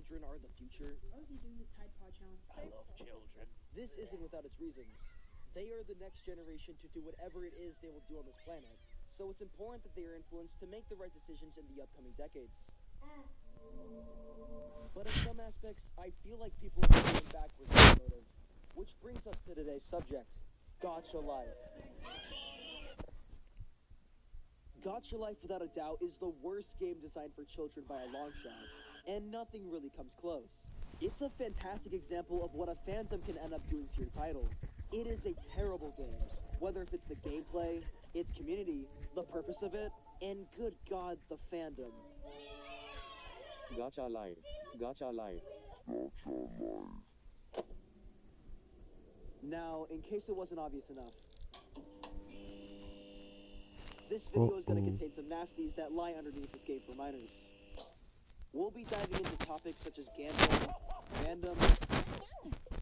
children are the future? What was he doing the Tide Pod challenge? I love children. This isn't without its reasons. They are the next generation to do whatever it is they will do on this planet. So it's important that they are influenced to make the right decisions in the upcoming decades. But in some aspects, I feel like people are going backwards in their motive. Which brings us to today's subject, Gacha Life. Gacha Life, without a doubt, is the worst game designed for children by a long shot, and nothing really comes close. It's a fantastic example of what a fandom can end up doing to your title. It is a terrible game, whether if it's the gameplay, its community, the purpose of it, and good God, the fandom. Gacha Life. Gacha Life. Now, in case it wasn't obvious enough, this video is going to contain some nasties that lie underneath this game for minors. We'll be diving into topics such as gambling, randoms,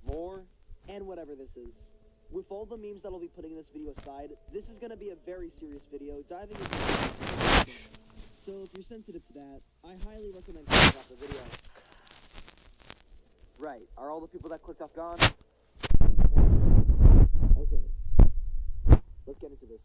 lore, and whatever this is. With all the memes that I'll be putting in this video aside, this is going to be a very serious video diving into topics. So if you're sensitive to that, I highly recommend clicking off the video. Right, are all the people that clicked off gone? Okay, let's get into this.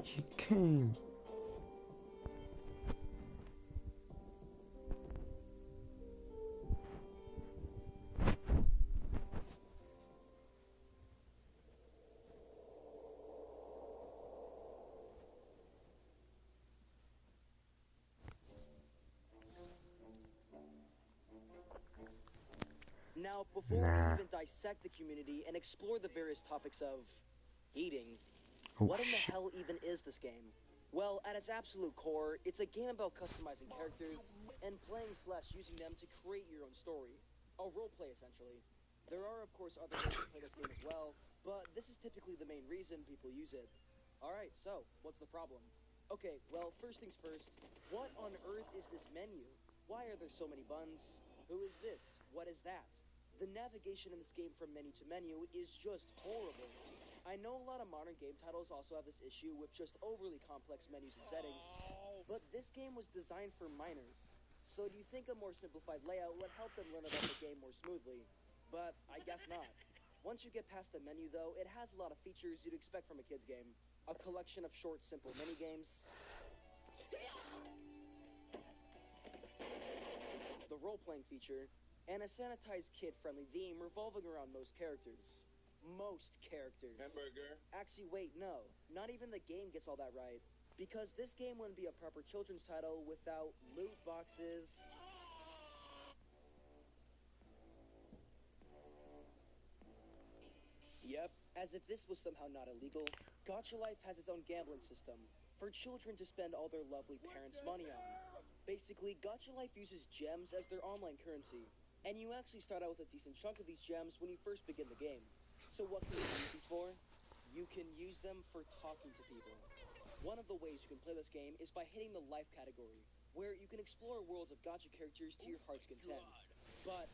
She came. Now, before we even dissect the community and explore the various topics of eating, what in the hell even is this game? Well, at its absolute core, it's a game about customizing characters and playing/using them to create your own story. A roleplay, essentially. There are, of course, other ways to play this game as well, but this is typically the main reason people use it. Alright, so, what's the problem? Okay, well, first things first, what on earth is this menu? Why are there so many buttons? Who is this? What is that? The navigation in this game from menu to menu is just horrible. I know a lot of modern game titles also have this issue with just overly complex menus and settings, but this game was designed for minors. So do you think a more simplified layout would help them learn about the game more smoothly? But I guess not. Once you get past the menu though, it has a lot of features you'd expect from a kid's game. A collection of short, simple minigames, the role-playing feature, and a sanitized kid-friendly theme revolving around most characters. Most characters. Hamburger. Actually, wait, no. Not even the game gets all that right. Because this game wouldn't be a proper children's title without loot boxes. Yep, as if this was somehow not illegal, Gacha Life has its own gambling system for children to spend all their lovely parents' money on. Basically, Gacha Life uses gems as their online currency, and you actually start out with a decent chunk of these gems when you first begin the game. So what can you use these for? You can use them for talking to people. One of the ways you can play this game is by hitting the life category, where you can explore worlds of gacha characters to your heart's content. But,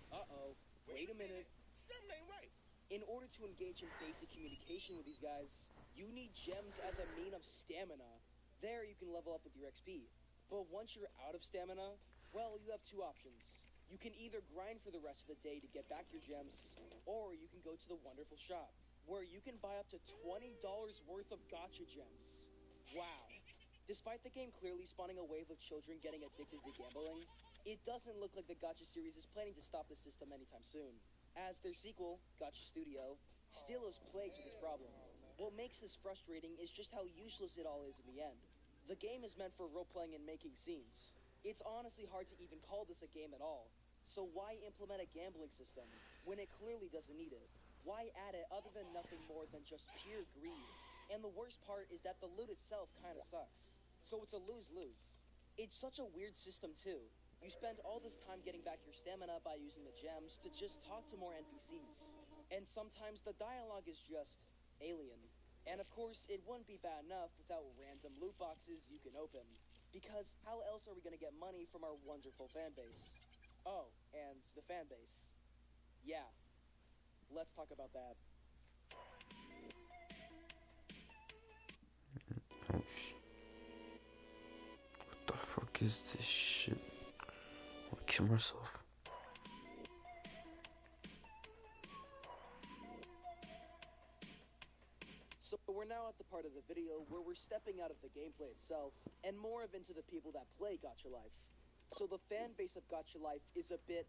wait a minute. Something ain't right. In order to engage in basic communication with these guys, you need gems as a mean of stamina. There you can level up with your XP. But once you're out of stamina, well, you have two options. You can either grind for the rest of the day to get back your gems, or you can go to the wonderful shop, where you can buy up to $20 worth of gacha gems. Wow. Despite the game clearly spawning a wave of children getting addicted to gambling, it doesn't look like the gacha series is planning to stop the system anytime soon, as their sequel, Gacha Studio, still is plagued with this problem. What makes this frustrating is just how useless it all is in the end. The game is meant for role-playing and making scenes. It's honestly hard to even call this a game at all. So why implement a gambling system when it clearly doesn't need it? Why add it other than nothing more than just pure greed? And the worst part is that the loot itself kinda sucks. So it's a lose-lose. It's such a weird system too. You spend all this time getting back your stamina by using the gems to just talk to more NPCs. And sometimes the dialogue is just alien. And of course, it wouldn't be bad enough without random loot boxes you can open. Because how else are we gonna get money from our wonderful fan base? Oh, and the fan base. Yeah, let's talk about that. What the fuck is this shit? I'll kill myself. So we're now at the part of the video where we're stepping out of the gameplay itself and more of into the people that play Gacha Life. So the fan base of Gacha Life is a bit,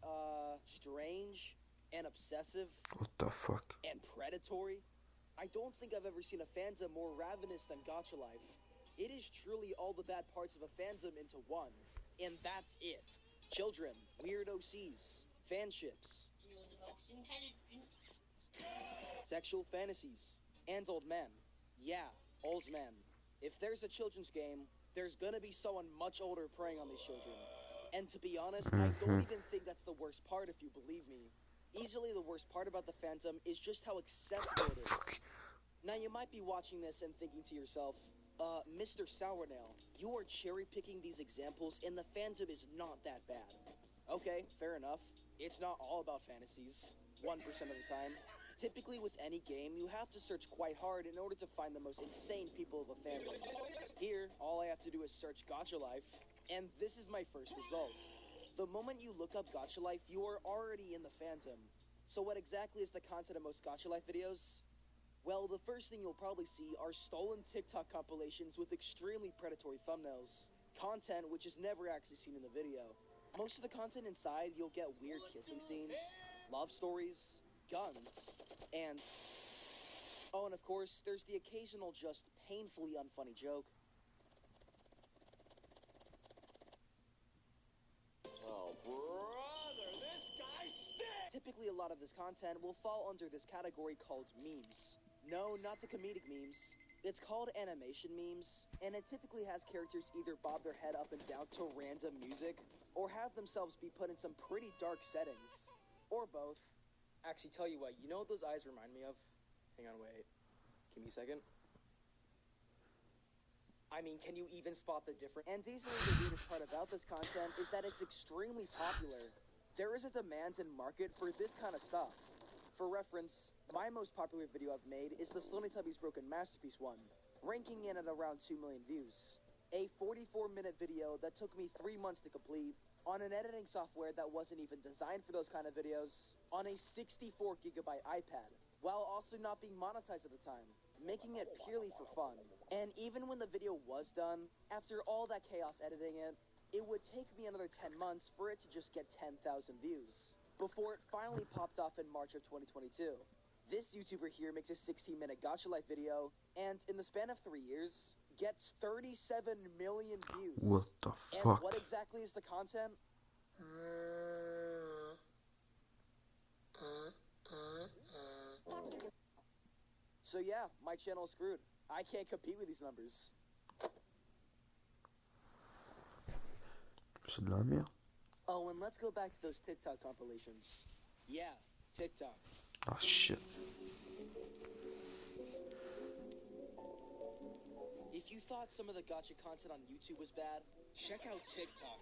strange and obsessive. What the fuck? And predatory. I don't think I've ever seen a fandom more ravenous than Gacha Life. It is truly all the bad parts of a fandom into one. And that's it. Children, weird OCs, fanships, sexual fantasies, and old men. Yeah, old men. If there's a children's game, there's gonna be someone much older preying on these children. And to be honest, I don't even think that's the worst part if you believe me. Easily the worst part about the fandom is just how accessible it is. Now you might be watching this and thinking to yourself, Mr. Sournail, you are cherry-picking these examples and the fandom is not that bad. Okay, fair enough. It's not all about fantasies, 1% of the time. Typically with any game, you have to search quite hard in order to find the most insane people of a fandom. Here, all I have to do is search Gacha Life, and this is my first result. The moment you look up Gacha Life, you are already in the fandom. So what exactly is the content of most Gacha Life videos? Well, the first thing you'll probably see are stolen TikTok compilations with extremely predatory thumbnails. Content which is never actually seen in the video. Most of the content inside, you'll get weird kissing scenes, love stories, guns, and... oh, and of course, there's the occasional just painfully unfunny joke. Oh, brother, this guy stinks! Typically, a lot of this content will fall under this category called memes. No, not the comedic memes. It's called animation memes, and it typically has characters either bob their head up and down to random music, or have themselves be put in some pretty dark settings. Or both. Actually, tell you what, you know what those eyes remind me of? Hang on, wait. Give me a second. I mean, can you even spot the difference? And easily the weirdest part about this content is that it's extremely popular. There is a demand and market for this kind of stuff. For reference, my most popular video I've made is the Sloney Tubby's Broken Masterpiece one, ranking in at around 2 million views. A 44-minute video that took me 3 months to complete, on an editing software that wasn't even designed for those kind of videos, on a 64GB iPad, while also not being monetized at the time, making it purely for fun. And even when the video was done, after all that chaos editing it, it would take me another 10 months for it to just get 10,000 views, before it finally popped off in March of 2022. This YouTuber here makes a 16-minute Gacha Life video, and in the span of 3 years, gets 37 million views. What the And fuck? what exactly is the content? So yeah, my channel is screwed. I can't compete with these numbers. C'est de la merde. Oh, and let's go back to those TikTok compilations. Yeah, TikTok. Oh shit. If you thought some of the gacha content on YouTube was bad, check out TikTok.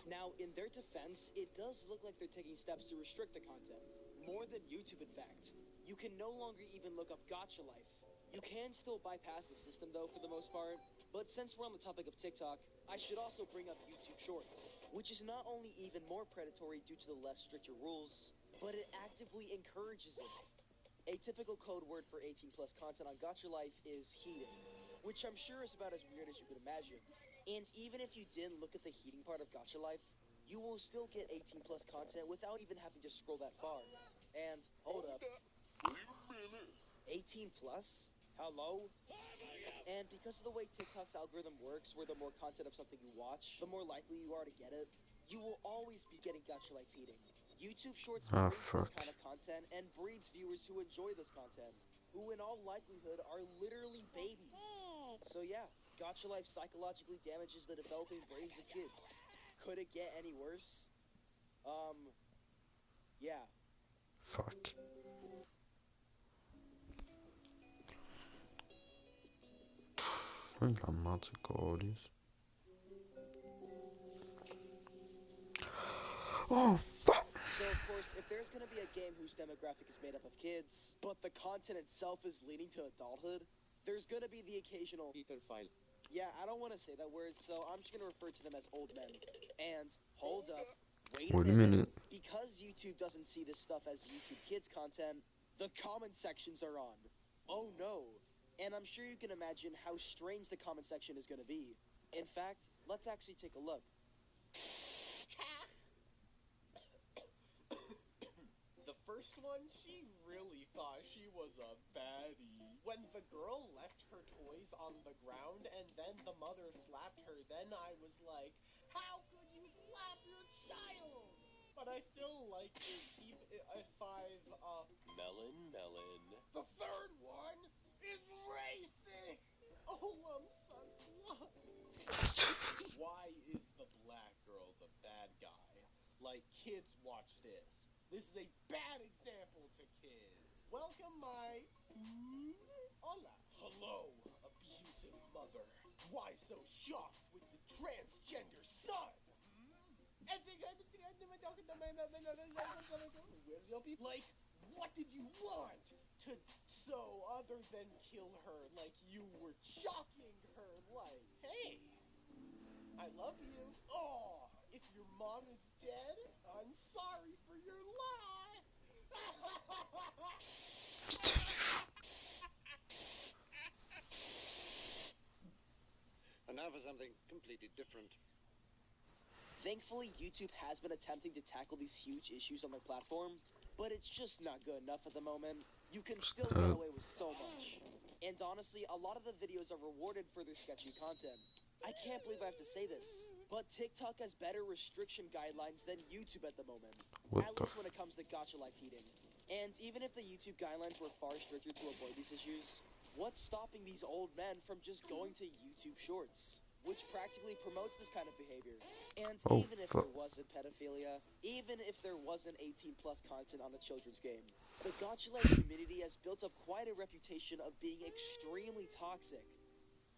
Now, in their defense, it does look like they're taking steps to restrict the content. More than YouTube, in fact. You can no longer even look up Gacha Life. You can still bypass the system, though, for the most part. But since we're on the topic of TikTok, I should also bring up YouTube Shorts, which is not only even more predatory due to the less stricter rules, but it actively encourages it. A typical code word for 18+ content on Gacha Life is heating, which I'm sure is about as weird as you could imagine. And even if you didn't look at the heating part of Gacha Life, you will still get 18+ content without even having to scroll that far. And, hold up. 18+? Hello? And because of the way TikTok's algorithm works, where the more content of something you watch, the more likely you are to get it, you will always be getting Gacha Life heating. YouTube Shorts breeds this kind of content and breeds viewers who enjoy this content, who in all likelihood are literally babies. So yeah, Gacha Life psychologically damages the developing brains of kids. Could it get any worse? Yeah. Fuck. La mazza codis. Oh fuck! So of course, if there's gonna be a game whose demographic is made up of kids, but the content itself is leaning to adulthood, there's gonna be the occasional Pedophile. Yeah, I don't want to say that word, so I'm just gonna refer to them as old men. And hold up, wait a minute. Because YouTube doesn't see this stuff as YouTube Kids content, the comment sections are on. Oh no. And I'm sure you can imagine how strange the comment section is gonna be. In fact, let's actually take a look. The first one, she really thought she was a baddie. When the girl left her toys on the ground and then the mother slapped her, then I was like, how could you slap your child? But I still like to keep it a 5 up. Melon. The third one is racing! Oh, I'm so slow. Why is the black girl the bad guy? Like, kids watch this. This is a bad example to kids. Welcome my... Hola. Hello, abusive mother. Why so shocked with the transgender son? Like, what did you want? So other than kill her, like you were shocking her, like, hey, I love you. Oh, if your mom is dead, I'm sorry for your loss. And now for something completely different. Thankfully, YouTube has been attempting to tackle these huge issues on their platform, but it's just not good enough at the moment. You can still get away with so much. And honestly, a lot of the videos are rewarded for their sketchy content. I can't believe I have to say this, but TikTok has better restriction guidelines than YouTube at the moment. At least when it comes to gacha life heating. And even if the YouTube guidelines were far stricter to avoid these issues, what's stopping these old men from just going to YouTube Shorts, which practically promotes this kind of behavior? And even if there wasn't pedophilia, even if there wasn't 18+ content on a children's game, the gacha life community has built up quite a reputation of being extremely toxic.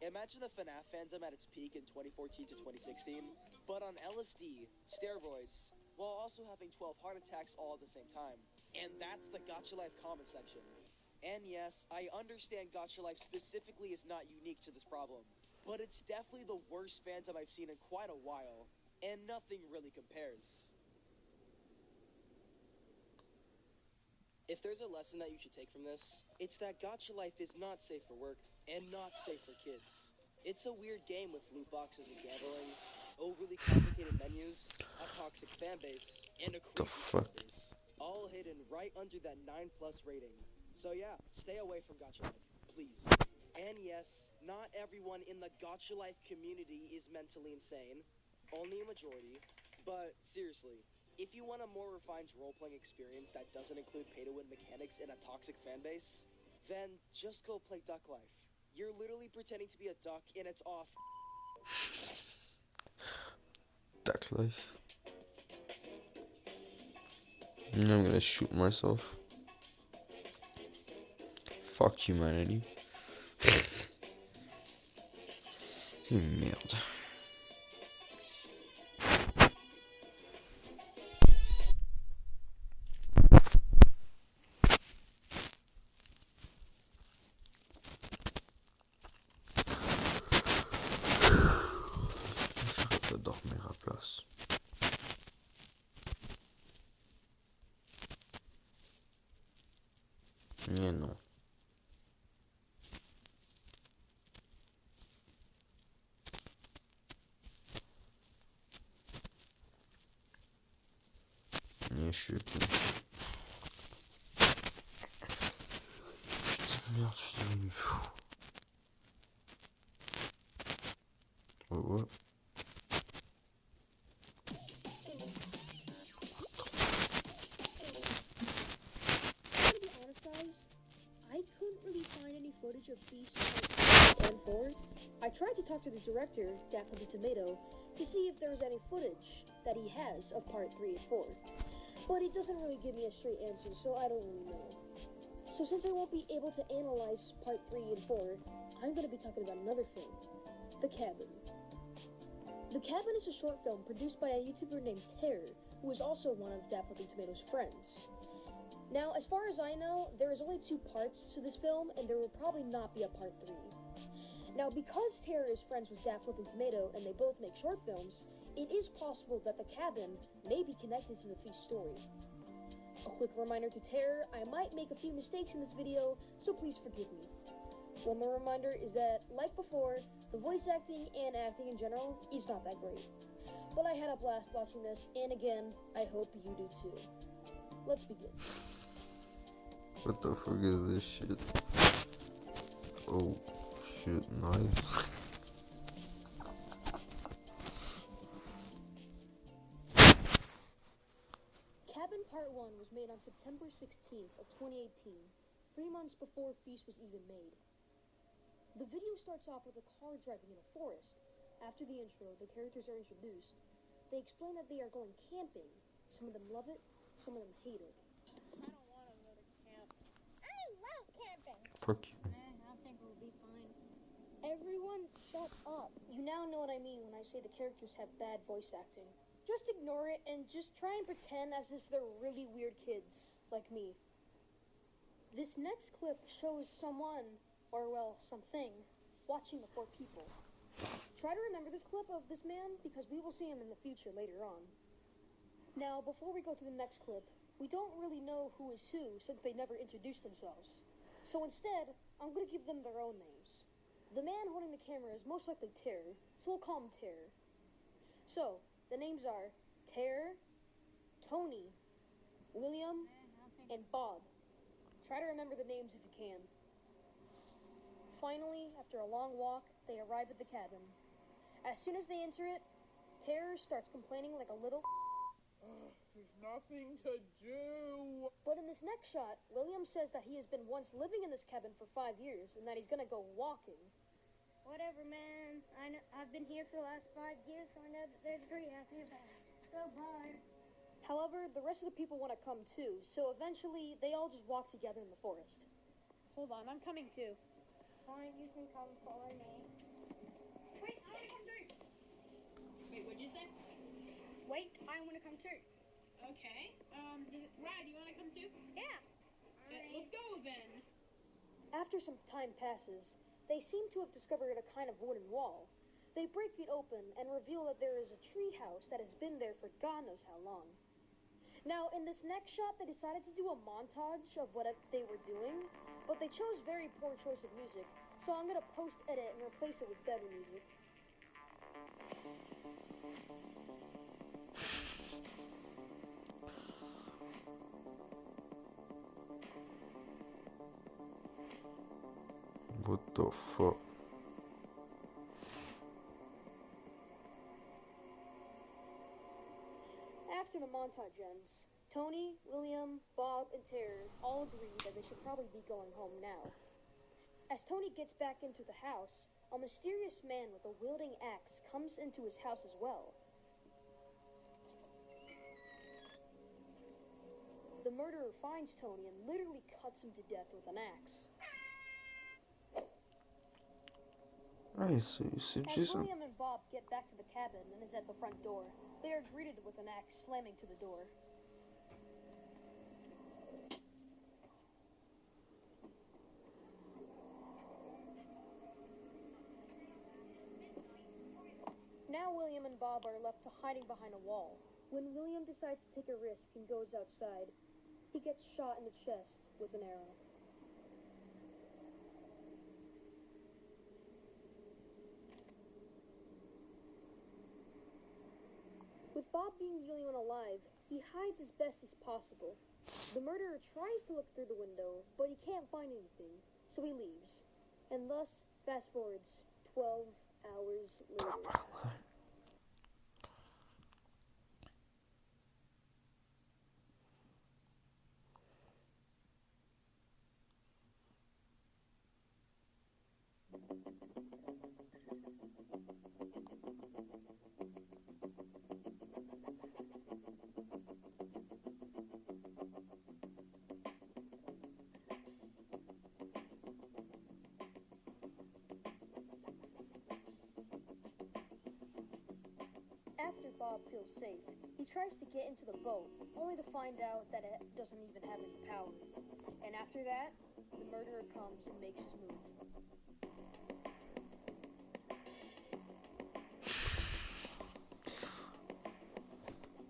Imagine the FNAF fandom at its peak in 2014 to 2016, but on LSD, steroids, while also having 12 heart attacks all at the same time. And that's the gacha life comment section. And yes, I understand gacha life specifically is not unique to this problem, but it's definitely the worst fandom I've seen in quite a while, and nothing really compares. If there's a lesson that you should take from this, it's that gacha life is not safe for work and not safe for kids. It's a weird game with loot boxes and gambling, overly complicated menus, a toxic fanbase, and a creepy fanbase, all hidden right under that 9+ rating. So yeah, stay away from gacha life, please. And yes, not everyone in the gacha life community is mentally insane, only a majority, but seriously, if you want a more refined role-playing experience that doesn't include pay-to-win mechanics and a toxic fanbase, then just go play Duck Life. You're literally pretending to be a duck, and it's awesome. Duck Life. I'm gonna shoot myself. Fuck humanity. Merde. J'arrête de dormir à place. Mais non. Mais je suis plus. Putain merde, je suis devenu fou. Ouais. I couldn't really find any footage of Beast Fight and 4. I I tried to talk to the director, Daphne Tomato, to see if there was any footage that he has of part 3 and 4. But he doesn't really give me a straight answer, so I don't really know. So since I won't be able to analyze part 3 and 4, I'm going to be talking about another film, The Cabin. The Cabin is a short film produced by a YouTuber named Terror, who is also one of Daphne Tomato's friends. Now, as far as I know, there is only 2 parts to this film, and there will probably not be a part 3. Now, because Terror is friends with Daphne Tomato and they both make short films, it is possible that The Cabin may be connected to the Feast story. A quick reminder to Terror, I might make a few mistakes in this video, so please forgive me. One more reminder is that, like before, the voice acting and acting in general is not that great. But I had a blast watching this, and again, I hope you do too. Let's begin. What the fuck is this shit? Oh shit, nice. Cabin Part 1 was made on September 16th of 2018, 3 months before Feast was even made. The video starts off with a car driving in a forest. After the intro, the characters are introduced. They explain that they are going camping. Some of them love it, some of them hate it. I don't want to go to camp. I love camping. Fuck you. I think we'll be fine. Everyone, shut up. You now know what I mean when I say the characters have bad voice acting. Just ignore it and just try and pretend as if they're really weird kids, like me. This next clip shows someone, or well, something, watching the 4 people. Try to remember this clip of this man because we will see him in the future later on. Now, before we go to the next clip, we don't really know who is who since they never introduced themselves. So instead, I'm going to give them their own names. The man holding the camera is most likely Terror, so we'll call him Terror. So, the names are Terror, Tony, William, and Bob. Try to remember the names if you can. Finally, after a long walk, they arrive at the cabin. As soon as they enter it, Terror starts complaining like a little There's nothing to do. But in this next shot, William says that he has been once living in this cabin for 5 years and that he's gonna go walking. Whatever, man. I've been here for the last 5 years, so I know that there's 3 after that. So bye. However, the rest of the people want to come too, so eventually they all just walk together in the forest. Hold on, I'm coming too. Fine, you can come follow me. Wait, I want to come too. Wait, what'd you say? Wait, I want to come too. Okay. Ryan, do you want to come too? Yeah. Let's go then. After some time passes, they seem to have discovered a kind of wooden wall. They break it open and reveal that there is a tree house that has been there for God knows how long. Now, in this next shot, they decided to do a montage of what they were doing, but they chose very poor choice of music, so I'm gonna post-edit and replace it with better music. What the fuck? After the montage ends, Tony, William, Bob, and Terror all agree that they should probably be going home now. As Tony gets back into the house, a mysterious man with a wielding axe comes into his house as well. The murderer finds Tony and literally cuts him to death with an axe. Nice, As Jason. William and Bob get back to the cabin and is at the front door, they are greeted with an axe slamming to the door. Now William and Bob are left to hiding behind a wall. When William decides to take a risk and goes outside, he gets shot in the chest with an arrow. With Bob being the only one alive, he hides as best as possible. The murderer tries to look through the window, but he can't find anything, so he leaves. And thus, fast forwards 12 hours later. Bob feels safe, he tries to get into the boat, only to find out that it doesn't even have any power. And after that, the murderer comes and makes his move.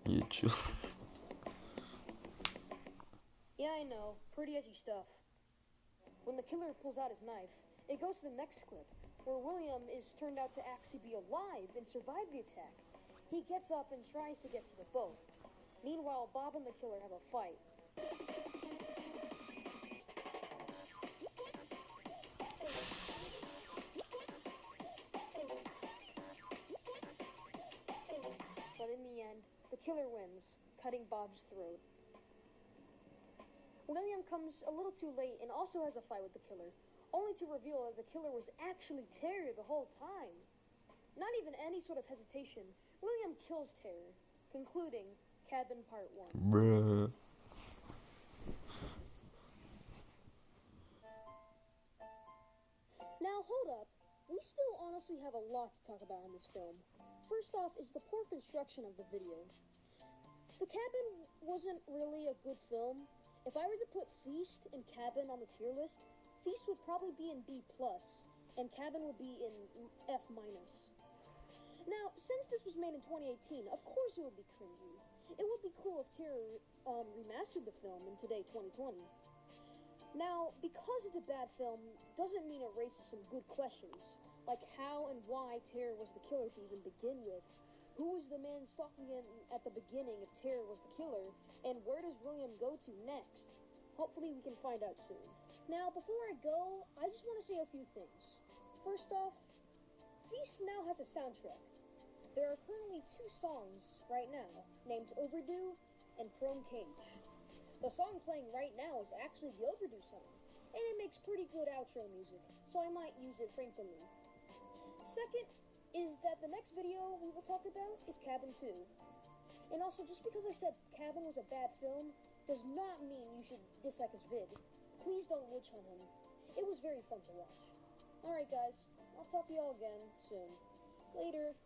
You chill. Yeah, I know. Pretty edgy stuff. When the killer pulls out his knife, it goes to the next clip, where William is turned out to actually be alive and survive the attack. He gets up and tries to get to the boat. Meanwhile, Bob and the killer have a fight. But in the end, the killer wins, cutting Bob's throat. William comes a little too late and also has a fight with the killer, only to reveal that the killer was actually Terry the whole time. Not even any sort of hesitation, William kills Terry, concluding Cabin Part 1. Bruh. Now, hold up. We still honestly have a lot to talk about in this film. First off is the poor construction of the video. The Cabin wasn't really a good film. If I were to put Feast and Cabin on the tier list, Feast would probably be in B+, and Cabin would be in F-. Now, since this was made in 2018, of course it would be cringy. It would be cool if Terror remastered the film in today, 2020. Now, because it's a bad film, doesn't mean it raises some good questions, like how and why Terror was the killer to even begin with. Who was the man stalking him at the beginning if Terror was the killer, and where does William go to next? Hopefully we can find out soon. Now, before I go, I just want to say a few things. First off, Feast now has a soundtrack. There are currently 2 songs right now, named Overdue and Chrome Cage. The song playing right now is actually the Overdue song, and it makes pretty good outro music, so I might use it frequently. Second is that the next video we will talk about is Cabin 2. And also, just because I said Cabin was a bad film, does not mean you should dislike his vid. Please don't witch hunt him. It was very fun to watch. Alright guys, I'll talk to y'all again soon. Later.